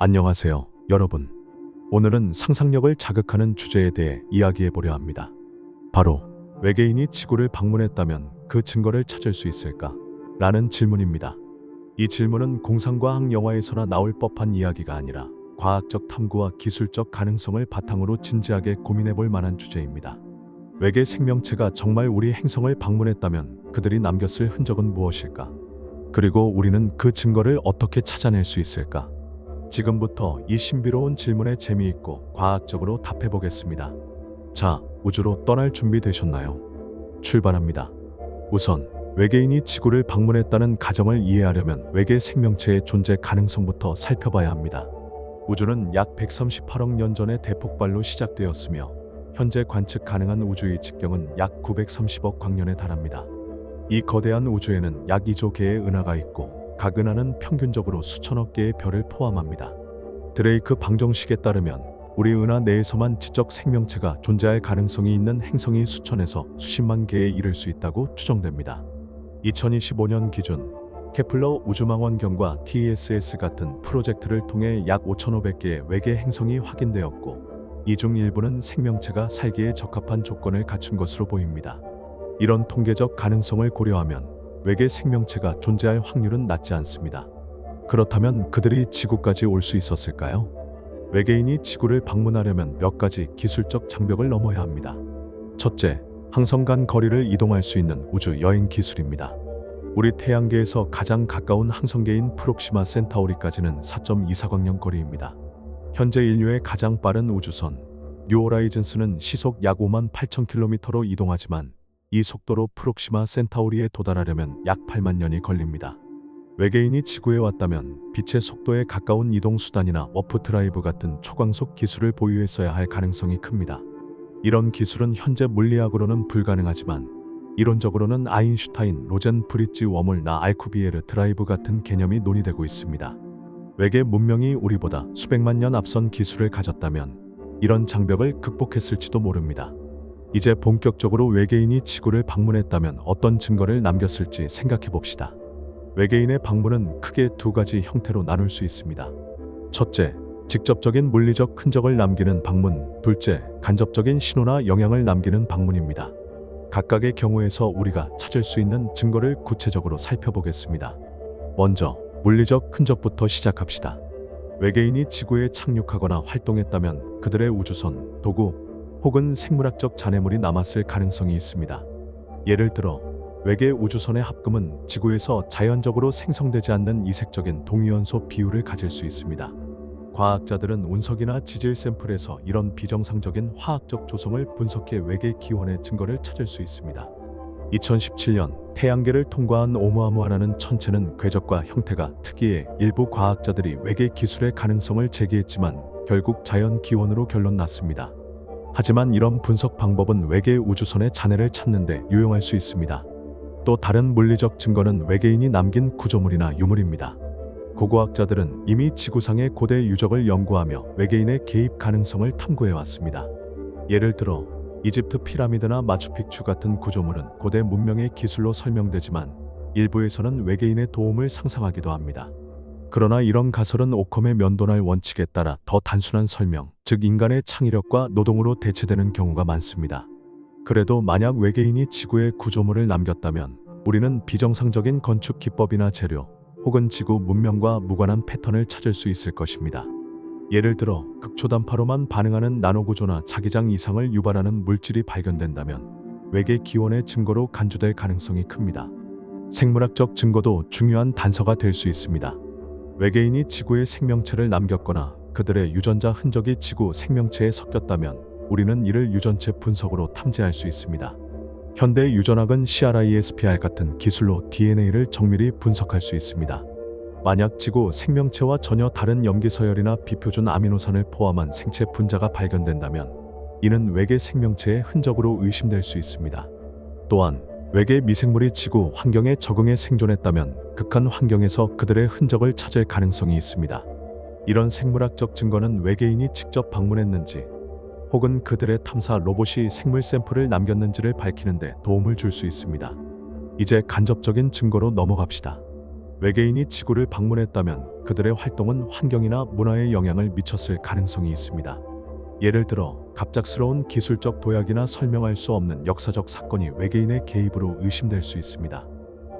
안녕하세요, 여러분. 오늘은 상상력을 자극하는 주제에 대해 이야기해 보려 합니다. 바로 외계인이 지구를 방문했다면 그 증거를 찾을 수 있을까? 라는 질문입니다. 이 질문은 공상과학 영화에서나 나올 법한 이야기가 아니라 과학적 탐구와 기술적 가능성을 바탕으로 진지하게 고민해 볼 만한 주제입니다. 외계 생명체가 정말 우리 행성을 방문했다면 그들이 남겼을 흔적은 무엇일까? 그리고 우리는 그 증거를 어떻게 찾아낼 수 있을까? 지금부터 이 신비로운 질문에 재미있고 과학적으로 답해 보겠습니다. 자, 우주로 떠날 준비 되셨나요? 출발합니다. 우선 외계인이 지구를 방문했다는 가정을 이해하려면 외계 생명체의 존재 가능성부터 살펴봐야 합니다. 우주는 약 138억 년 전에 대폭발로 시작되었으며 현재 관측 가능한 우주의 직경은 약 930억 광년에 달합니다. 이 거대한 우주에는 약 2조 개의 은하가 있고 각 은하는 평균적으로 수천억 개의 별을 포함합니다. 드레이크 방정식에 따르면 우리 은하 내에서만 지적 생명체가 존재할 가능성이 있는 행성이 수천에서 수십만 개에 이를 수 있다고 추정됩니다. 2025년 기준 케플러 우주망원경과 TESS 같은 프로젝트를 통해 약 5,500개의 외계 행성이 확인되었고 이 중 일부는 생명체가 살기에 적합한 조건을 갖춘 것으로 보입니다. 이런 통계적 가능성을 고려하면 외계 생명체가 존재할 확률은 낮지 않습니다. 그렇다면 그들이 지구까지 올 수 있었을까요? 외계인이 지구를 방문하려면 몇 가지 기술적 장벽을 넘어야 합니다. 첫째, 항성 간 거리를 이동할 수 있는 우주 여행 기술입니다. 우리 태양계에서 가장 가까운 항성계인 프록시마 센타우리까지는 4.24광년 거리입니다. 현재 인류의 가장 빠른 우주선 뉴 호라이즌스는 시속 약 58,000km로 이동하지만 이 속도로 프록시마 센타우리에 도달하려면 약 8만 년이 걸립니다. 외계인이 지구에 왔다면 빛의 속도에 가까운 이동 수단이나 워프 드라이브 같은 초광속 기술을 보유했어야 할 가능성이 큽니다. 이런 기술은 현재 물리학으로는 불가능하지만 이론적으로는 아인슈타인, 로젠 브릿지 워물나 알쿠비에르 드라이브 같은 개념이 논의되고 있습니다. 외계 문명이 우리보다 수백만 년 앞선 기술을 가졌다면 이런 장벽을 극복했을지도 모릅니다. 이제 본격적으로 외계인이 지구를 방문했다면 어떤 증거를 남겼을지 생각해 봅시다. 외계인의 방문은 크게 두 가지 형태로 나눌 수 있습니다. 첫째, 직접적인 물리적 흔적을 남기는 방문. 둘째, 간접적인 신호나 영향을 남기는 방문입니다. 각각의 경우에서 우리가 찾을 수 있는 증거를 구체적으로 살펴보겠습니다. 먼저 물리적 흔적부터 시작합시다. 외계인이 지구에 착륙하거나 활동했다면 그들의 우주선, 도구, 혹은 생물학적 잔해물이 남았을 가능성이 있습니다. 예를 들어 외계 우주선의 합금은 지구에서 자연적으로 생성되지 않는 이색적인 동위원소 비율을 가질 수 있습니다. 과학자들은 운석이나 지질 샘플에서 이런 비정상적인 화학적 조성을 분석해 외계 기원의 증거를 찾을 수 있습니다. 2017년 태양계를 통과한 오umu아무아라는 천체는 궤적과 형태가 특이해 일부 과학자들이 외계 기술의 가능성을 제기했지만 결국 자연 기원으로 결론 났습니다. 하지만 이런 분석 방법은 외계 우주선의 잔해를 찾는 데 유용할 수 있습니다. 또 다른 물리적 증거는 외계인이 남긴 구조물이나 유물입니다. 고고학자들은 이미 지구상의 고대 유적을 연구하며 외계인의 개입 가능성을 탐구해왔습니다. 예를 들어 이집트 피라미드나 마추픽추 같은 구조물은 고대 문명의 기술로 설명되지만 일부에서는 외계인의 도움을 상상하기도 합니다. 그러나 이런 가설은 오컴의 면도날 원칙에 따라 더 단순한 설명, 즉 인간의 창의력과 노동으로 대체되는 경우가 많습니다. 그래도 만약 외계인이 지구에 구조물을 남겼다면 우리는 비정상적인 건축 기법이나 재료, 혹은 지구 문명과 무관한 패턴을 찾을 수 있을 것입니다. 예를 들어 극초단파로만 반응하는 나노구조나 자기장 이상을 유발하는 물질이 발견된다면 외계 기원의 증거로 간주될 가능성이 큽니다. 생물학적 증거도 중요한 단서가 될 수 있습니다. 외계인이 지구에 생명체를 남겼거나 그들의 유전자 흔적이 지구 생명체에 섞였다면 우리는 이를 유전체 분석으로 탐지할 수 있습니다. 현대 유전학은 CRISPR 같은 기술로 DNA를 정밀히 분석할 수 있습니다. 만약 지구 생명체와 전혀 다른 염기서열이나 비표준 아미노산을 포함한 생체 분자가 발견된다면 이는 외계 생명체의 흔적으로 의심될 수 있습니다. 또한 외계 미생물이 지구 환경에 적응해 생존했다면 극한 환경에서 그들의 흔적을 찾을 가능성이 있습니다. 이런 생물학적 증거는 외계인이 직접 방문했는지 혹은 그들의 탐사 로봇이 생물 샘플을 남겼는지를 밝히는 데 도움을 줄 수 있습니다. 이제 간접적인 증거로 넘어갑시다. 외계인이 지구를 방문했다면 그들의 활동은 환경이나 문화에 영향을 미쳤을 가능성이 있습니다. 예를 들어 갑작스러운 기술적 도약이나 설명할 수 없는 역사적 사건이 외계인의 개입으로 의심될 수 있습니다.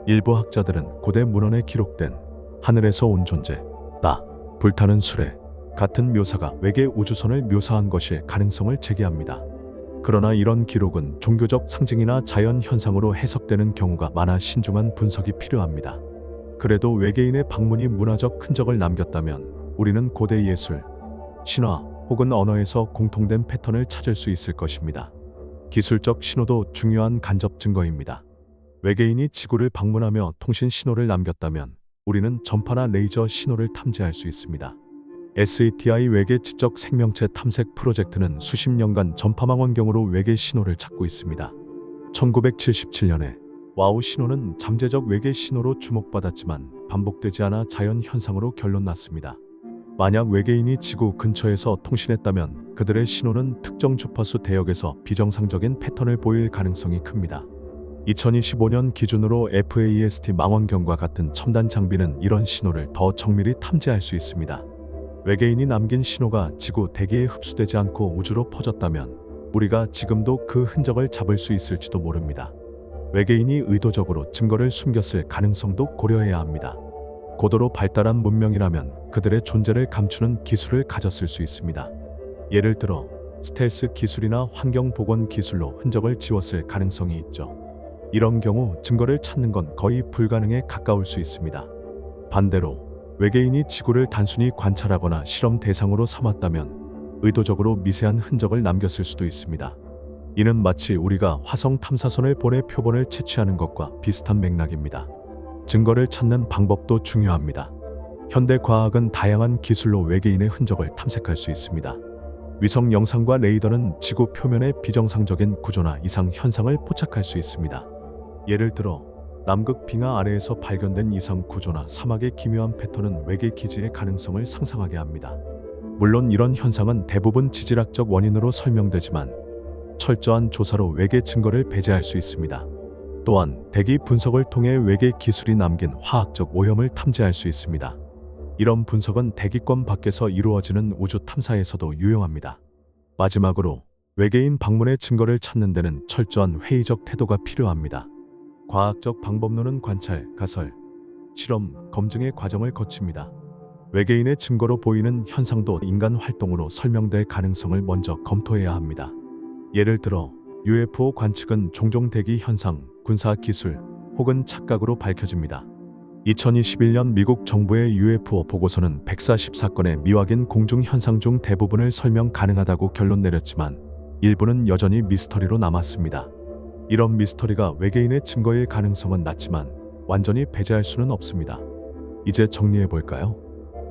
일부 학자들은 고대 문헌에 기록된 하늘에서 온 존재, 불타는 수레 같은 묘사가 외계 우주선을 묘사한 것일 가능성을 제기합니다. 그러나 이런 기록은 종교적 상징이나 자연 현상으로 해석되는 경우가 많아 신중한 분석이 필요합니다. 그래도 외계인의 방문이 문화적 흔적을 남겼다면 우리는 고대 예술, 신화 혹은 언어에서 공통된 패턴을 찾을 수 있을 것입니다. 기술적 신호도 중요한 간접 증거입니다. 외계인이 지구를 방문하며 통신 신호를 남겼다면 우리는 전파나 레이저 신호를 탐지할 수 있습니다. SETI 외계 지적 생명체 탐색 프로젝트는 수십 년간 전파망 원경으로 외계 신호를 찾고 있습니다. 1977년에 와우 신호는 잠재적 외계 신호로 주목받았지만 반복되지 않아 자연 현상으로 결론났습니다. 만약 외계인이 지구 근처에서 통신했다면 그들의 신호는 특정 주파수 대역에서 비정상적인 패턴을 보일 가능성이 큽니다. 2025년 기준으로 FAST 망원경과 같은 첨단 장비는 이런 신호를 더 정밀히 탐지할 수 있습니다. 외계인이 남긴 신호가 지구 대기에 흡수되지 않고 우주로 퍼졌다면 우리가 지금도 그 흔적을 잡을 수 있을지도 모릅니다. 외계인이 의도적으로 증거를 숨겼을 가능성도 고려해야 합니다. 고도로 발달한 문명이라면 그들의 존재를 감추는 기술을 가졌을 수 있습니다. 예를 들어 스텔스 기술이나 환경 복원 기술로 흔적을 지웠을 가능성이 있죠. 이런 경우 증거를 찾는 건 거의 불가능에 가까울 수 있습니다. 반대로 외계인이 지구를 단순히 관찰하거나 실험 대상으로 삼았다면 의도적으로 미세한 흔적을 남겼을 수도 있습니다. 이는 마치 우리가 화성 탐사선을 보내 표본을 채취하는 것과 비슷한 맥락입니다. 증거를 찾는 방법도 중요합니다. 현대 과학은 다양한 기술로 외계인의 흔적을 탐색할 수 있습니다. 위성 영상과 레이더는 지구 표면의 비정상적인 구조나 이상 현상을 포착할 수 있습니다. 예를 들어 남극 빙하 아래에서 발견된 이상 구조나 사막의 기묘한 패턴은 외계 기지의 가능성을 상상하게 합니다. 물론 이런 현상은 대부분 지질학적 원인으로 설명되지만 철저한 조사로 외계 증거를 배제할 수 있습니다. 또한 대기 분석을 통해 외계 기술이 남긴 화학적 오염을 탐지할 수 있습니다. 이런 분석은 대기권 밖에서 이루어지는 우주 탐사에서도 유용합니다. 마지막으로 외계인 방문의 증거를 찾는 데는 철저한 회의적 태도가 필요합니다. 과학적 방법론은 관찰, 가설, 실험, 검증의 과정을 거칩니다. 외계인의 증거로 보이는 현상도 인간 활동으로 설명될 가능성을 먼저 검토해야 합니다. 예를 들어 UFO 관측은 종종 대기 현상, 군사 기술 혹은 착각으로 밝혀집니다. 2021년 미국 정부의 UFO 보고서는 144건의 미확인 공중 현상 중 대부분을 설명 가능하다고 결론 내렸지만 일부는 여전히 미스터리로 남았습니다. 이런 미스터리가 외계인의 증거일 가능성은 낮지만 완전히 배제할 수는 없습니다. 이제 정리해 볼까요?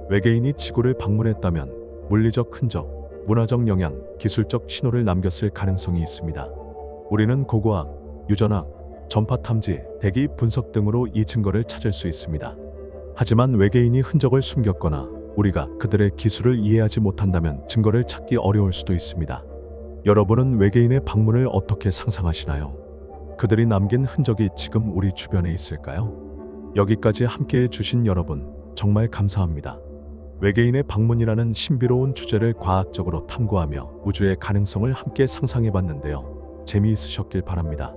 외계인이 지구를 방문했다면 물리적 흔적, 문화적 영향, 기술적 신호를 남겼을 가능성이 있습니다. 우리는 고고학, 유전학, 전파 탐지, 대기 분석 등으로 이 증거를 찾을 수 있습니다. 하지만 외계인이 흔적을 숨겼거나 우리가 그들의 기술을 이해하지 못한다면 증거를 찾기 어려울 수도 있습니다. 여러분은 외계인의 방문을 어떻게 상상하시나요? 그들이 남긴 흔적이 지금 우리 주변에 있을까요? 여기까지 함께해 주신 여러분, 정말 감사합니다. 외계인의 방문이라는 신비로운 주제를 과학적으로 탐구하며 우주의 가능성을 함께 상상해 봤는데요. 재미있으셨길 바랍니다.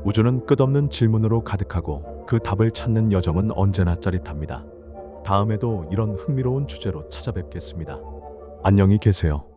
우주는 끝없는 질문으로 가득하고 그 답을 찾는 여정은 언제나 짜릿합니다. 다음에도 이런 흥미로운 주제로 찾아뵙겠습니다. 안녕히 계세요.